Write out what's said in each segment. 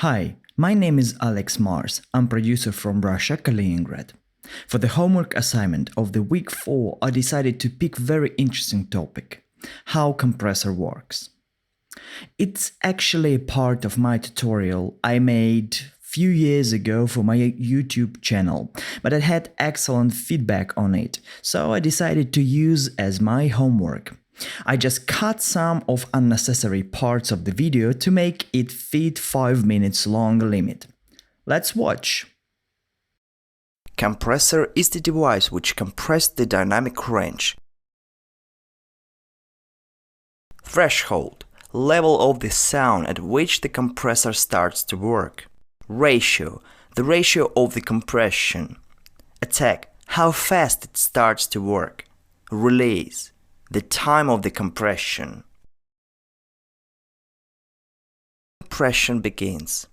Hi, my name is Alex Mars. I'm producer from Russia, Kaliningrad. For the homework assignment of the week 4, I decided to pick very interesting topic: how compressor works. It's actually a part of my tutorial I made few years ago for my YouTube channel, but I had excellent feedback on it, so I decided to use as my homework. I just cut some of unnecessary parts of the video to make it fit 5 minutes long limit. Let's watch. Compressor is the device which compresses the dynamic range. Threshold – level of the sound at which the compressor starts to work. Ratio – the ratio of the compression. Attack – how fast it starts to work. Release – the time of the compression. Compression begins.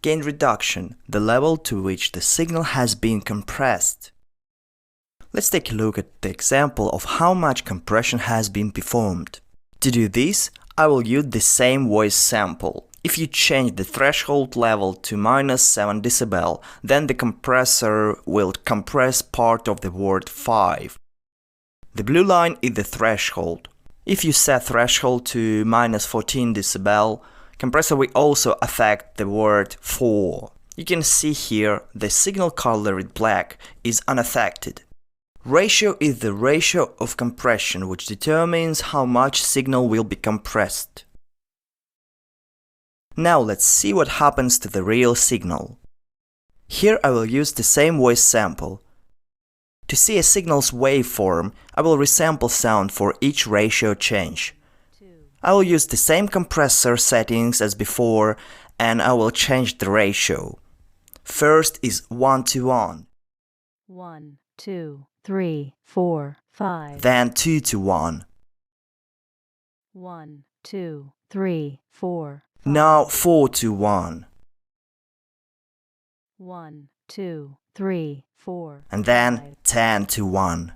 Gain reduction – the level to which the signal has been compressed. Let's take a look at the example of how much compression has been performed. To do this, I will use the same voice sample. If you change the threshold level to -7 dB, then the compressor will compress part of the word 5. The blue line is the threshold. If you set threshold to -14 dB, compressor will also affect the word 4. You can see here the signal colored black is unaffected. Ratio is the ratio of compression, which determines how much signal will be compressed. Now let's see what happens to the real signal. Here I will use the same voice sample. To see a signal's waveform, I will resample sound for each ratio change. I will use the same compressor settings as before, and I will change the ratio. First is 1:1. 1, 2, 3, 4, 5. Then 2:1. 1, 2, 3, 4. Now 4:1. 1, 2, 3, 4. And then 10:1.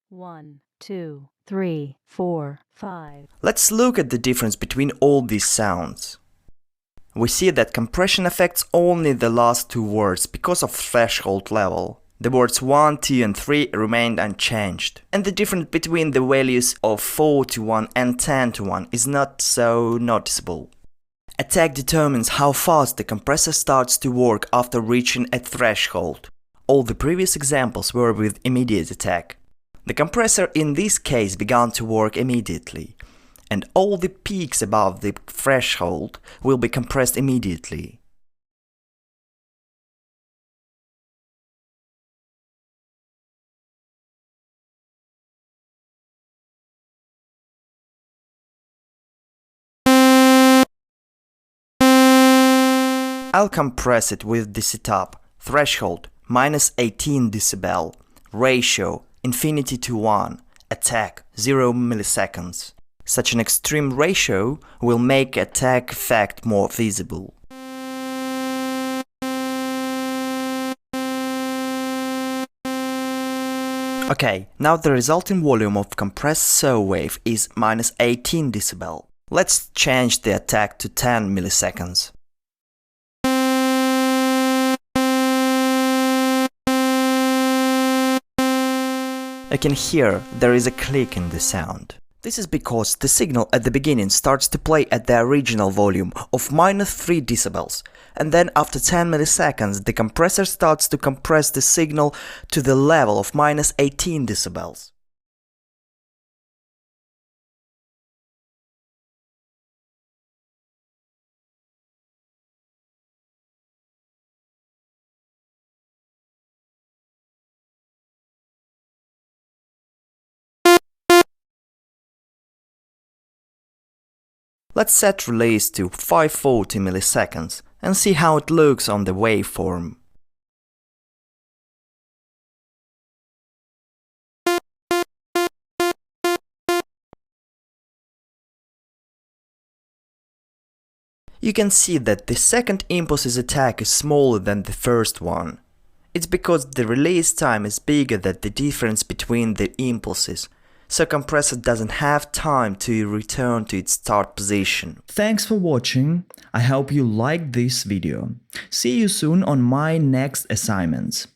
1, 2, 3, 4, 5. Let's look at the difference between all these sounds. We see that compression affects only the last two words because of threshold level. The words 1, 2 and 3 remained unchanged. And the difference between the values of 4:1 and 10:1 is not so noticeable. Attack determines how fast the compressor starts to work after reaching a threshold. All the previous examples were with immediate attack. The compressor in this case began to work immediately, and all the peaks above the threshold will be compressed immediately. I'll compress it with the setup. Threshold -18 dB. Ratio infinity to 1. Attack 0 milliseconds. Such an extreme ratio will make attack effect more visible. Okay, now the resulting volume of compressed saw wave is -18 dB. Let's change the attack to 10 milliseconds. You can hear there is a click in the sound. This is because the signal at the beginning starts to play at the original volume of -3 dB, and then after 10 milliseconds the compressor starts to compress the signal to the level of -18 dB. Let's set release to 540 milliseconds and see how it looks on the waveform. You can see that the second impulse's attack is smaller than the first one. It's because the release time is bigger than the difference between the impulses. so compressor doesn't have time to return to its start position. Thanks for watching. I hope you liked this video. See you soon on my next assignments.